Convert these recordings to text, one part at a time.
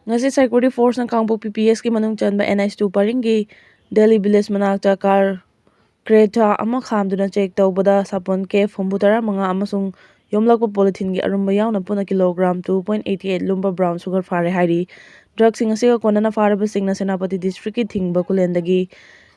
ngasi security force na kangpo PPS ki manung chanba NH2 paringi Delhi village manakta car Kreta ama khamduna check tawbada sapon ke fombutara mga amasung yomlakpa polythene gi arumba yauna puna kilogram 2.88 lumba brown sugar fare hairi drug sing asiga konana faraba singna senapati district ki thingba kulendagi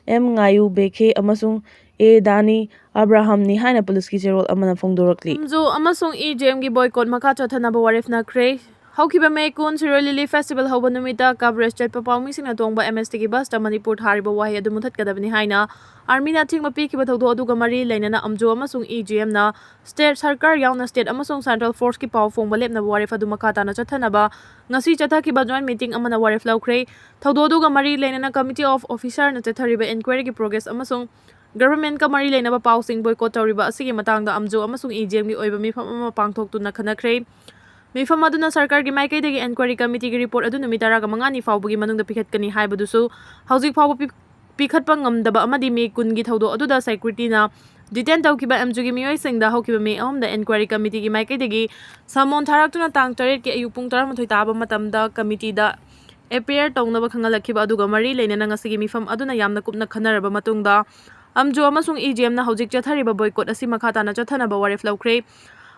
M ngayu beke amasung A Dani Abraham ni haina police ki role amana fongdorakli amzu amasung EJM gi boycott makha chathanaba Warifnakhre Haukiba May Kun Siro Lily Festival Hoba Numita coverage chatpa pauming tongba MST ki basta Manipur thariba wahi adu muthat kadabani haina Army na thingma pikiba thawdo aduga mari lainana amjo amasung EGM na state sarkar yauna state amasung central force ki paw phongba lepna warif adu makata na chathanaba ngasi chathakiba joint meeting amana warif Laothokkhre thawdo aduga mari lainana committee of officer na chathariba inquiry ki progress amasung government ka mari lainaba pawsing boycott tawriba asigi matangda amjo amasung EGM gi oiba mifam ama pangthok tuna khanakhre Mifam aduna sarkar gi Meitei dagi inquiry committee gi report adu numitara ga mangani fawbugi manungda pikhatkani haibadusu hauzik fawba pikhatpa ngamdaba amadi me kun gi thawdo aduda security na detain tawkiba MJ gi miyoi singda haukiba me ahomda inquiry committee gi Meitei dagi samon tharaktuna tang 8 ki ayuk pung 13 taba matamda committee da appear tawnaba khangalakhiba aduga mari leinana ngasigi mifam aduna yamna kupna khanaraba matungda amjo amasung EGM na hauzik chathariba boycott asi makhata na chathanaba warif Laothokkhre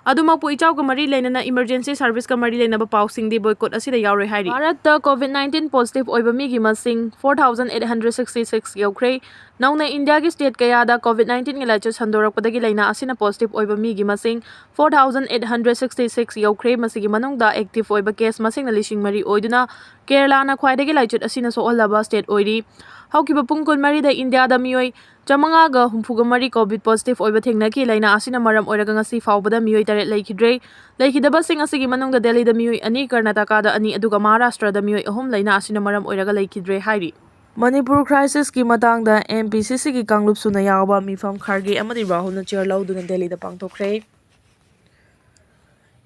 Adumakpu ichaw ka mari lainana emergency service ka mari lainaba pawsing di boycott asida yauroi hairi Bharatda COVID-19 positive oiba migi masing 4,866 yaukre nauna India gi state kayada COVID-19 gi laichas handorakpadagi laina asina positive oiba migi masing 4,866 yaukre masigi manungda active oiba case masing na lishing mari oiduna Kerala na khwaidagi laichut asina so olaba state oiri Haukiba pungkul mari da India da miyoi Chamanga ga humfuga mari COVID positive oiba thengnaki laina asina maram oiraga ngasi fawbada miyoi taret laikhidre laikhidaba sing asigi manungda Delhi da miyoi ani Karnataka da ani aduga Maharashtra da miyoi ahum laina asina maram oiraga laikhidre hairi Manipur crisis ki matangda MPCC ki kanglup suna yawba mifam Kharge amadi Rahul na chair lauduna Delhi da pangthokkhre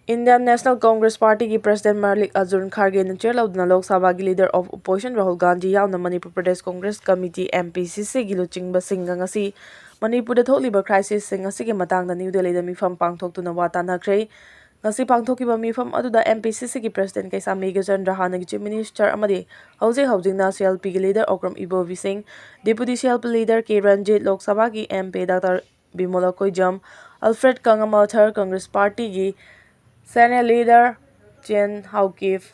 Indian National Congress Party ki President Malik Arjun Kharge na chair lauduna Lok Sabha ki Leader of Opposition Rahul Gandhi yauna Manipur Pradesh Congress Committee MPCC gi luchingba singa ngasi Manipur da tholiba crisis sing asigi matangda New Delhi da mifam pangthoktuna wa tanakhre ngasi pangthokiba mifam aduda MPCC ki President Kaisa Megachandra Hana gi Chief Minister amadi housing na CLP ki Leader Okram Ibo Vising Deputy CLP Leader K Ranjit Lok Sabha ki MP Dr Bimola Koijam Alfred Kangamathar Congress Party gi Senior Leader Chen Haukif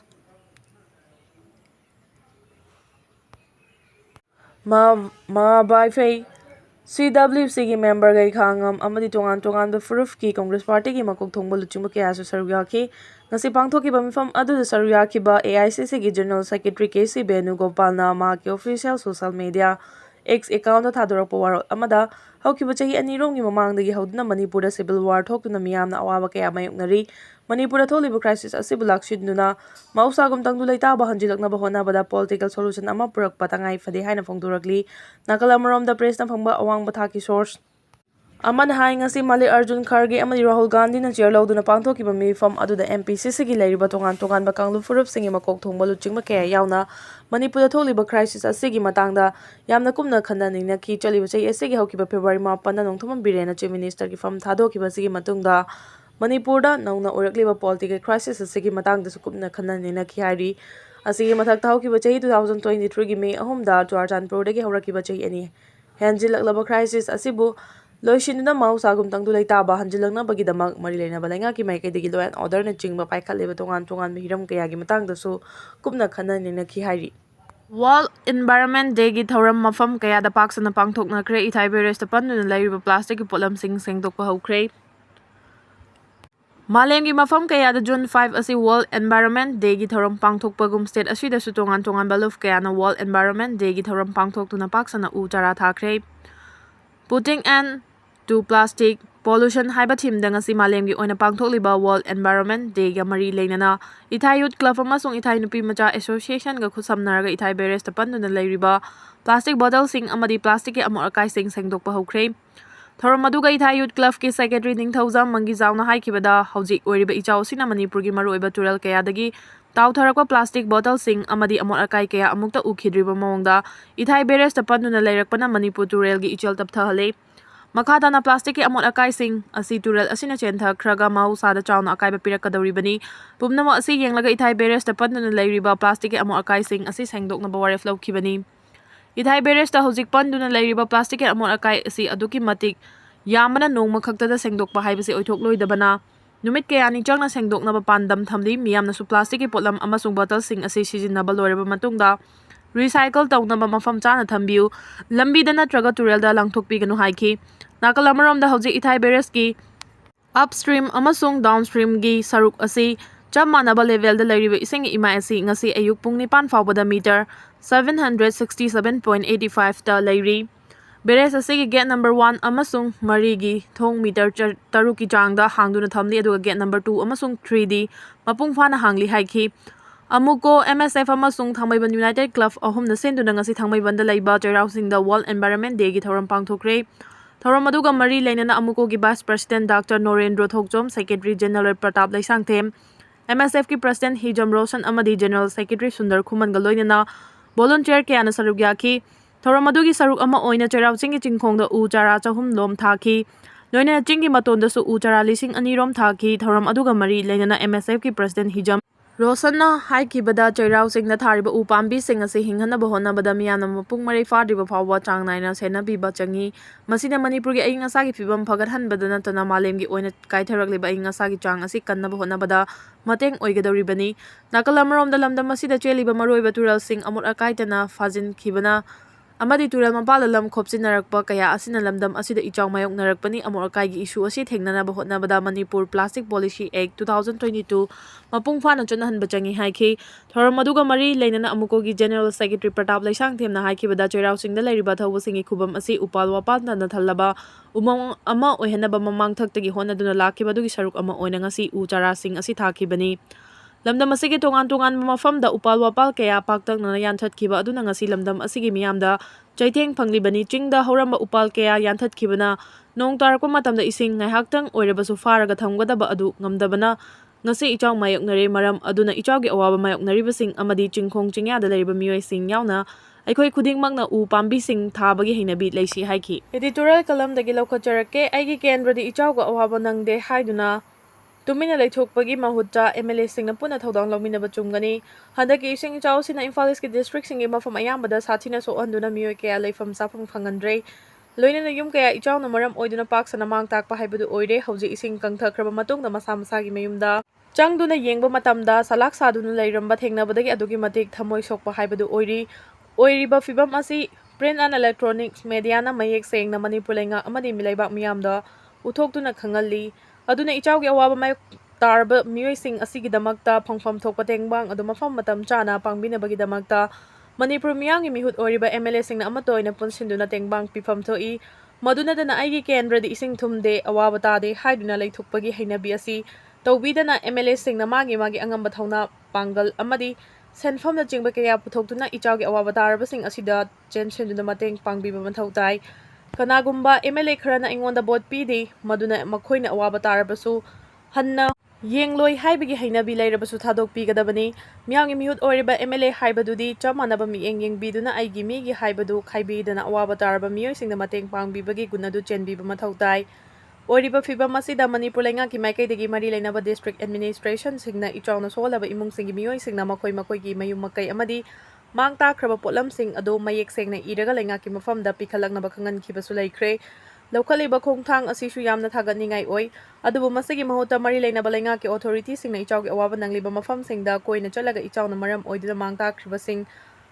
Ma Baifei CWC ki member gai khangam amadi tongan da Furuf ki Congress Party ki makok thongba luchingba kaya su sarugya ki ngasi pangthokiba mifam adu da sarugya ki ba AICC ki General Secretary KC Benu Gopal na ma ki official social media X account da thadorakpa warol amada haukiba chahi anirom gi mamangdagi hauduna Manipur da civil war thoktuna miyamna awaba kaya mayoknari Manipur da tholiba crisis asibu lakshidnuna mausagum tangdu laitaba hanjilaknaba honabada political solution ama purakpa tangai fade haina phongdorakli nakalamorom da press na phangba awangba thaki source Aman hai ngasi Malik Arjun Kharge amadi Rahul Gandhi na chair lauduna pangthokiba mifam aduda MPCC gi leiriba tongan ba kanglu furup singi makok thongba luchingba kaya yauna Manipur da tholiba crisis asigi matangda yamna kumna khananina ki chaliba chai asigi haukiba February 10 na nongthomam birena chief minister ki fam thadokiba sigi matungda Manipur da nauna orakliba political crisis asigi matangda su kumna khananina ki hairi asigi mathak haukiba chai 2023 gi May ahomda Churchandpur dagi haurakiba chai ani hanjilaklaba crisis asibu Loishinuna mausagum tangdu laitaba hanjilaknabagi damak mari lainaba lainga ki maikaidagi law and order na chingba paikhatleba tongan hiram kayagi matangdasu kupna khananina ki hairi World Environment Day gi thoram mafam kayada paksana pangthoknakhre ithai beresta panduna lairiba plastic ki polamsing sengdokpa haukhre Malemgi mafam kayada June 5 asi World Environment Day gi thoram pangthokpagum state asida su tongan baluf kayana World Environment Day gi thoram pangthoktuna paksana u chara thakre Putting an to plastic pollution haiba thim danga si malemgi oina pangthokliba World Environment Day ga mari leinana Ithai Youth Club amasung Ithai Nupi Macha Association ga khusamnaraga Ithai Beres tapanduna leiriba plastic bottle sing amadi plastic ki amor akai sing sengdokpa haukhre thoram maduga Ithai Youth Club ki secretary Ningthauja Mangi Jauna haikibada hauji oiriba ichau sina Manipur gi maru oiba tural kaya dagi Tautharakwa plastic bottle sing amadi amor akai kaya amukta ukhidriba mawngda Ithai Beres tapanduna leirakpana Manipur tural gi ichal tapthahale Makhatana plastic ki amot akaising asi turel asina chenthakhrega mahusada chauna akaiba pirakadoribani pumnama asi yenglaga ithai beres ta panduna leiriba plastic ki amot akaising asi sengdoknaba waref lawkhibani ithai beres ta hojik panduna leiriba plastic ki amot akai asi aduki matik yamana nongma khaktada sengdokpa haibasi oithokloidabana numit kayani changna sengdoknaba pandam thamli miyamna su plastic ki potlam amasung bottle sing asi sijinaba loiraba matungda recycle taunaba mafam chana thambiu lambi da natraga turelda langthokpiganu haiki Nakalamarom da hojik ithai beres ki upstream amasung downstream gi saruk asi chap manaba level da leiriba ising ima asi ngasi ayuk pung 9 faubada meter 767.85 ta leiri beres asi gi gate number 1 amasung mari gi thong meter taruki changda hangduna thamli aduga gate number 2 amasung 3D mapung fana hangli haiki Amuko MSF amasung Thangmaiban United Club ahum na senduna ngasi Thangmaiban da laiba Chairausing da World Environment Day gi thoram pangthokre thoram aduga mari lainana amuko gi Vice President Dr. Norendro Thokjom Secretary General Pratap Laisangthem MSF ki President Hijam Roshan amadi General Secretary Sundar Khuman ga loinana volunteer kayana saruk yaki thoram adugi saruk ama oina Chairausing gi chingkhong da u chara chahum lom thaki loinana chingi maton da su u chara lising ani rom thaki thoram aduga mari lainana MSF ki President Hijam Rosanna haikibada Chairausing na thariba upambi sing asi hinghanaba honabada miyamna mapung marai fadriba fawba chang naina senabiba changi masina Manipur gi aying asagi fibam phagathanbada natana malemgi oina kaitharakliba aying asagi chang asi kannaba honabada mateng oigadoribani nakalamarom da lamdam masida cheliba maroiba tural sing amot akaitana fajin khibana amadi tural mapala lam khopchinarakpa kaya asina lamdam asida ichang mayok narakpani amor akai gi issue asi thengnanaba hotnabada Manipur Plastic Policy Act 2022 mapung fana chonahanba changi haiki thoram aduga mari leinana amuko gi General Secretary Pratap Laisangthem haikibada Chairausing da leiriba thawbsingi khubam asi upal wapal na thalaba umang ama oihanaba mamang thaktagi honaduna lakibadugi saruk ama oina ngasi u chara sing asi thakibani lamdam asigi tongan mafamda upal wapal kaya paktakna yanthatkhiba aduna ngasi lamdam asigi miyamda chaitheng phanglibani chingda horamba upal kaya yanthatkibana nong tarakpa matamda ising ngaihaktang oirabasu faraga thamgadaba adu ngamdabana ngasi ichaw mayoknare maram aduna ichawgi awaba mayoknaribasing amadi chingkhong chingyada leriba miyoising yauna aikhoi khudingmakna u pambising thabagi heinabi leisi haiki editorial column dagi laukhajarake aigi kendradi ichawga awaba nangde haiduna Tumina Laothokkhre mahutta MLA singna Punna Shutdown Laominnakhre chumgani handaki ising ichaw sina Imphal East ki district singi mafam ayambada sathina sohanduna miyoi kaya leifam safam khangandre loinana yum kaya ichaw na maram oiduna paksana mang takpa haibadu oire hauji ising kangthakraba matungda masa masagi mayumda changduna yengba matamda salak saduna leiramba thengnabadagi adugi matik thamoi sokpa haibadu oiriba fibam asi print and electronics media na mayek sengna Manipur lenga amadi milaibak miyamda uthoktuna khangalli aduna ichawgi awaba mayok tarba miyoising asigidamakta phangpham thokpa tengbang adu mafam matam chana pangbinabagidamagta Manipur miyangi mihut oriba MLA singna amatoina punsinduna tengbang pifam thoi maduna dana aigi kendradi ising thumde awaba tade haiduna Laothokkhre heinabi asi tawbidana MLA singna magi angamba thauna pangal amadi senfamna chingba kaya puthoktuna ichawgi awaba tarabasing asida chensinduna mateng pangbiba mathautai Kanagumba MLA kharana ingonda bot pidi maduna makhoina awaba tarabasu hanna yengloi haibagi hainabi leirabasu thadok pigadabani miyangi mihut oriba MLA haibadudi chamanaba miyeng yengbiduna aigi migi haibadu khaibidana awaba taraba miyoi singna mateng pangbibagi gunadu chenbiba mathautai oriba fibam asida Manipur lenga ki maikaidagi mari leinaba district administration singna ichawna solaba imung singi miyoi singna makhoi gi mayum makai amadi mang takraba potlam sing ado mayek sengna iraga lenga ki mafamda pikhalaknaba khangan khibasu laikhre lokhaliba khongthang asisu yamna thagatningai oi adubu masigi mahuta mari leinaba lenga ki authority singna ichawgi awaba nangliba mafam singda koina chalaga ichawna maram oiduna mang takhriba sing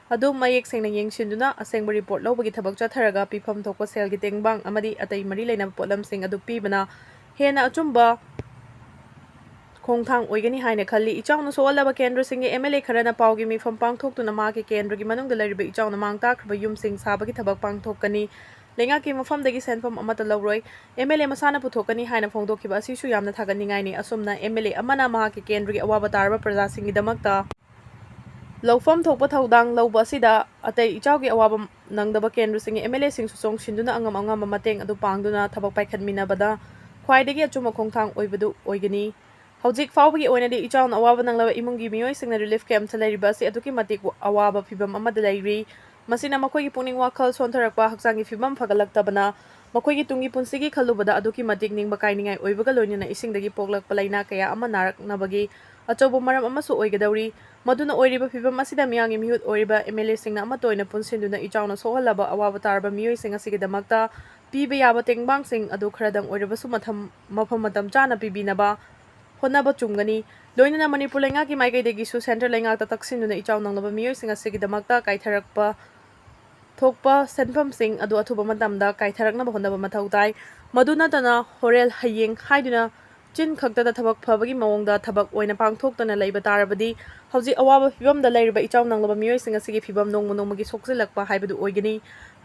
adu mayek sengna yengsinduna asengba report lobagi thabak chatharaga pifam thokpa selgi tengbang amadi atai mari leinaba potlam sing adu pibana hena achumba khongthang oigani haina khalli ichawna soalaba kendra singi MLA kharana pawgi mifam pangthoktuna maki kendragi manungda lariba ichawna mangta khriba yumsing sabagi thabak pangthokkani lenga ki mafamdagi senfam amata lawroi MLA masana puthokani haina phongdokhiba asisu yamna thaganingai ni asumna MLA amana maki kendragi awaba tarba praja singi damakta lawfam thokpa thaudang lawba asida atai ichawgi awaba nangdaba kendra singi MLA sing susong shinduna angam mateng adu pangduna thabak paikhatminabada khwaidagi achuma khongthang oibadu oigani Hojik fawbagi oinadi ichawna awaba nanglaba imungi miyoi singna relief camp thalariba asi aduki matik awaba fibam amada lairi masina makhoigi puning wakhal sontharakpa haksangi fibam phagalaktabana ꯃꯈꯣꯏꯒꯤ ꯇꯨꯡꯒꯤ ꯄꯨꯟꯁꯤꯒꯤ ꯈꯜꯂꯨꯕꯗ ꯑꯗꯨꯛꯀꯤ ꯃꯇꯤꯛ ꯅꯤꯡꯕ ꯀꯥꯏꯅꯤꯡꯉꯥꯏ ꯑꯣꯏꯕꯒ ꯂꯣꯏꯅꯅ ꯏꯁꯤꯡꯗꯒꯤ ꯄꯣꯛꯂꯛꯄ ꯂꯩꯅꯥ ꯀꯌꯥ ꯑꯃ ꯅꯥꯔꯛꯅꯕꯒꯤ ꯑꯆꯧꯕ ꯃꯔꯝ ꯑꯃꯁꯨ ꯑꯣꯏꯒꯗꯧꯔꯤ꯫ ꯃꯗꯨꯅ ꯑꯣꯏꯔꯤꯕ ꯐꯤꯚꯝ ꯑꯁꯤꯗ ꯃꯤꯌꯥꯝꯒꯤ ꯃꯤꯍꯨꯠ ꯑꯣꯏꯔꯤꯕ ꯑꯦꯝ.ꯑꯦꯜ.ꯑꯦꯁꯤꯡꯅ ꯑꯃꯠꯇ ꯑꯣꯏꯅ ꯄꯨꯟꯁꯤꯟꯗꯨꯅ ꯏꯆꯥꯎꯅ ꯁꯣꯛꯍꯜꯂꯕ ꯑꯋꯥꯕ ꯇꯥꯔꯕ ꯃꯤꯑꯣꯏꯁꯤꯡ ꯑꯁꯤꯒꯤꯗꯃꯛꯇ ꯄꯤꯕ ꯌꯥꯕ ꯇꯦꯡꯕꯥꯡꯁꯤꯡ ꯑꯗꯨ ꯈꯔꯗꯪ ꯑꯣꯏꯔꯕꯁꯨ ꯃꯐꯝ ꯃꯇꯝ ꯆꯥꯅ ꯄꯤꯕꯤꯅꯕ ꯍꯣꯠꯅꯕ ꯆꯨꯝꯒꯅꯤ꯫ ꯂꯣꯏꯅꯅ ꯃꯅꯤꯄꯨꯔ ꯂꯩꯉꯥꯛꯀꯤ ꯃꯥꯏꯀꯩꯗꯒꯤꯁꯨ ꯁꯦꯟꯇ꯭ꯔꯦꯜ ꯂꯩꯉꯥꯛꯇ ꯇꯛꯁꯤꯟꯗꯨꯅ ꯏꯆꯥꯎ ꯅꯪꯂꯕ ꯃꯤꯑꯣꯏꯁꯤꯡ ꯑꯁꯤꯒꯤꯗꯃꯛꯇ ꯀꯥꯏꯊꯔꯛꯄ ꯊꯣꯛꯄ ꯁꯦꯟꯐꯝꯁꯤꯡ ꯑꯗꯨ ꯑꯊꯨꯕ ꯃꯇꯝꯗ ꯀꯥꯏꯊꯔꯛꯅꯕ ꯍꯣꯠꯅꯕ ꯃꯊꯧ ꯇꯥꯏ꯫ ꯃꯗꯨ ꯅꯠꯇꯅ ꯍꯣꯔꯦꯜ ꯍꯌꯦꯡ ꯍꯥꯏꯗꯨꯅ ꯆꯤꯟ ꯈꯛꯇꯗ ꯊꯕꯛ ꯐꯕꯒꯤ ꯃꯑꯣꯡꯗ ꯊꯕꯛ ꯑꯣꯏꯅ ꯄꯥꯡꯊꯣꯛꯇꯅ ꯂꯩꯕ ꯇꯥꯔꯕꯗꯤ ꯍꯧꯖꯤꯛ ꯑꯋꯥꯕ ꯐꯤꯚꯝꯗ ꯂꯩꯔꯤꯕ ꯏꯆꯥꯎ ꯅꯪꯂꯕ ꯃꯤꯑꯣꯏꯁꯤꯡ ꯑꯁꯤꯒꯤ ꯐꯤꯚꯝ ꯅꯣꯡꯃ ꯅꯣꯡꯃꯒꯤ ꯁꯣꯛꯆꯤꯜꯂꯛꯄ ꯍꯥꯏꯕꯗꯨ ꯑꯣꯏꯒꯅꯤ꯫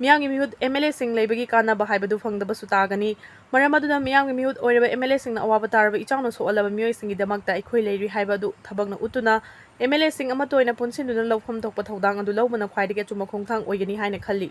ꯃꯤꯌꯥꯝꯒꯤ ꯃꯤꯍꯨꯠ ꯑꯦꯝ.ꯑꯦꯜ.ꯑꯦꯁꯤꯡ ꯂꯩꯕꯒꯤ ꯀꯥꯟꯅꯕ ꯍꯥꯏꯕꯗꯨ ꯐꯪꯗꯕꯁꯨ ꯇꯥꯒꯅꯤ꯫ ꯃꯔꯝ ꯑꯗꯨꯅ ꯃꯤꯌꯥꯝꯒꯤ ꯃꯤꯍꯨꯠ ꯑꯣꯏꯔꯤꯕ ꯑꯦꯝ.ꯑꯦꯜ.ꯑꯦꯁꯤꯡꯅ ꯑꯋꯥꯕ ꯇꯥꯔꯕ ꯏꯆꯥꯎꯅ ꯁꯣꯛꯍꯜꯂꯕ ꯃꯤꯑꯣꯏꯁꯤꯡꯒꯤꯗꯃꯛꯇ ꯑꯩꯈꯣꯏ ꯂꯩꯔꯤ ꯍꯥꯏꯕ ꯑꯗꯨ ꯊꯕꯛꯅ ꯎꯠꯇꯨꯅ ꯑꯦꯝ.ꯑꯦꯜ.ꯑꯦꯁꯤꯡ ꯑꯃꯠꯇ ꯑꯣꯏꯅ ꯄꯨꯟꯁꯤꯟꯗꯨꯅ ꯂꯧꯐꯝ ꯊꯣꯛꯄ ꯊꯧꯗꯥꯡ ꯑꯗꯨ ꯂꯧꯕꯅ ꯈ꯭ꯋꯥꯏꯗꯒꯤ ꯑꯆꯨꯝꯕ ꯈꯣꯡꯊꯥꯡ ꯑꯣꯏꯒꯅꯤ ꯍꯥꯏꯅ ꯈꯜꯂꯤ꯫